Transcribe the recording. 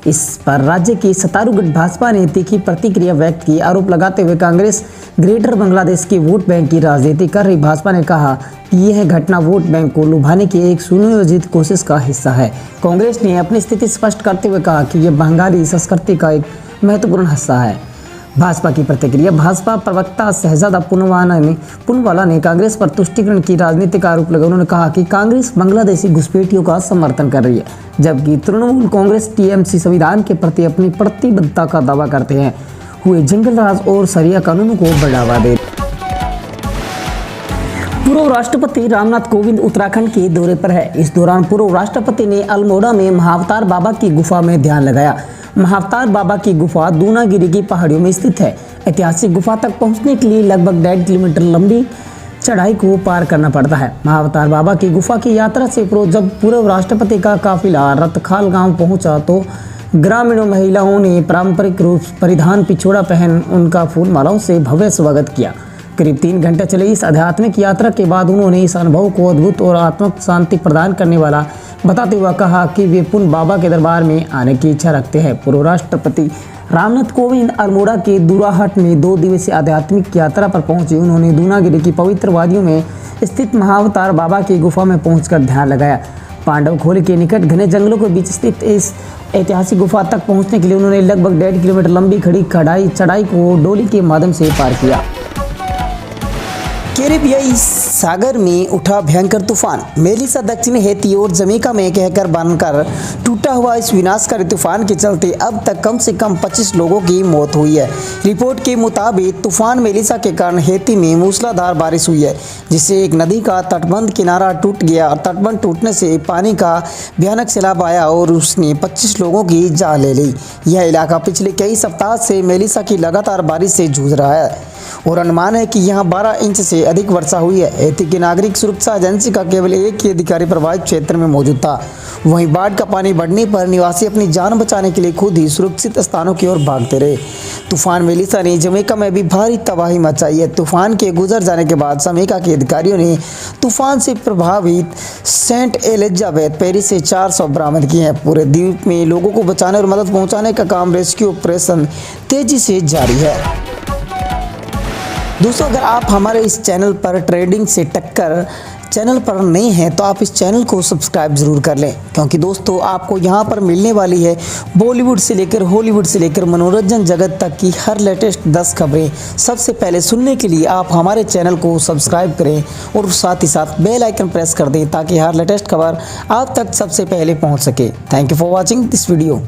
इस पर राज्य की सत्तारूढ़ भाजपा ने तीखी प्रतिक्रिया व्यक्त की। आरोप लगाते हुए कांग्रेस ग्रेटर बांग्लादेश की वोट बैंक की राजनीति कर रही भाजपा ने कहा कि यह घटना वोट बैंक को लुभाने की एक सुनियोजित कोशिश का हिस्सा है। कांग्रेस ने अपनी स्थिति स्पष्ट करते हुए कहा कि यह बंगाली संस्कृति का एक महत्वपूर्ण हिस्सा है। भाजपा की प्रतिक्रिया। भाजपा प्रवक्ता शहजादा पूनवाला ने कांग्रेस पर तुष्टीकरण की राजनीति का आरोप लगाया। उन्होंने कहा कि कांग्रेस बांग्लादेशी घुसपैठियों का समर्थन कर रही है, जबकि तृणमूल कांग्रेस टीएमसी संविधान के प्रति अपनी प्रतिबद्धता का दावा करते हैं हुए जंगल राज और शरिया कानूनों को बढ़ावा दे। पूर्व राष्ट्रपति रामनाथ कोविंद उत्तराखंड के दौरे पर है। इस दौरान पूर्व राष्ट्रपति ने अल्मोड़ा में महाअवतार बाबा की गुफा में ध्यान लगाया। महाअवतार बाबा की गुफा दूनागिरी की पहाड़ियों में स्थित है। ऐतिहासिक गुफा तक पहुंचने के लिए लगभग 1.5 किलोमीटर लंबी चढ़ाई को पार करना पड़ता है। महाअवतार बाबा की गुफा की यात्रा से जब पूर्व राष्ट्रपति का काफिला रतखाल गांव पहुंचा तो ग्रामीण महिलाओं ने पारंपरिक रूप परिधान पिछोड़ा पहन उनका फूल मालाओं से भव्य स्वागत किया। करीब 3 घंटे चले इस आध्यात्मिक यात्रा के बाद उन्होंने इस अनुभव को अद्भुत और आत्मिक शांति प्रदान करने वाला बताते हुए कहा कि वे पुनः बाबा के दरबार में आने की इच्छा रखते हैं। पूर्व राष्ट्रपति रामनाथ कोविंद अल्मोड़ा के दूराहाट में 2 दिवसीय आध्यात्मिक यात्रा पर पहुंचे। उन्होंने दूनागिरी की पवित्र वादियों में स्थित महाअवतार बाबा की गुफा में पहुंचकर ध्यान लगाया। पांडव खोल के निकट घने जंगलों के बीच स्थित इस ऐतिहासिक गुफा तक पहुंचने के लिए उन्होंने लगभग 1.5 किलोमीटर लंबी खड़ी चढ़ाई को डोली के माध्यम से पार किया। कैरेबियाई सागर में उठा भयंकर तूफान। मेलिसा दक्षिणी हैती और जमैका में कहकर बनकर टूटा हुआ इस विनाशकारी तूफान के चलते अब तक कम से कम 25 लोगों की मौत हुई है। रिपोर्ट के मुताबिक तूफान मेलिसा के कारण हैती में मूसलाधार बारिश हुई है, जिससे एक नदी का तटबंध किनारा टूट गया और तटबंध टूटने से पानी का भयानक सैलाब आया और उसने 25 लोगों की जान ले ली। यह इलाका पिछले कई सप्ताह से मेलिसा की लगातार बारिश से जूझ रहा है और अनुमान है कि यहाँ 12 इंच से अधिक वर्षा हुई है। हैती की नागरिक सुरक्षा एजेंसी का केवल एक ही अधिकारी प्रभावित क्षेत्र में मौजूद था। वहीं बाढ़ का पानी बढ़ने पर निवासी अपनी जान बचाने के लिए खुद ही सुरक्षित स्थानों की ओर भागते रहे। तूफान मेलिसा ने जमैका में भी भारी तबाही मचाई है। तूफान के गुजर जाने के बाद जमैका के अधिकारियों ने तूफान से प्रभावित सेंट एलिजाबेथ पेरिस से 4 शव बरामद किए हैं। पूरे द्वीप में लोगों को बचाने और मदद पहुँचाने का काम रेस्क्यू ऑपरेशन तेजी से जारी है। दोस्तों, अगर आप हमारे इस चैनल पर ट्रेडिंग से टक्कर चैनल पर नए हैं तो आप इस चैनल को सब्सक्राइब ज़रूर कर लें, क्योंकि दोस्तों आपको यहाँ पर मिलने वाली है बॉलीवुड से लेकर हॉलीवुड से लेकर मनोरंजन जगत तक की हर लेटेस्ट 10 खबरें सबसे पहले सुनने के लिए आप हमारे चैनल को सब्सक्राइब करें और साथ ही साथ बेल आइकन प्रेस कर दें ताकि हर लेटेस्ट खबर आप तक सबसे पहले पहुँच सके। Thank you for watching this video.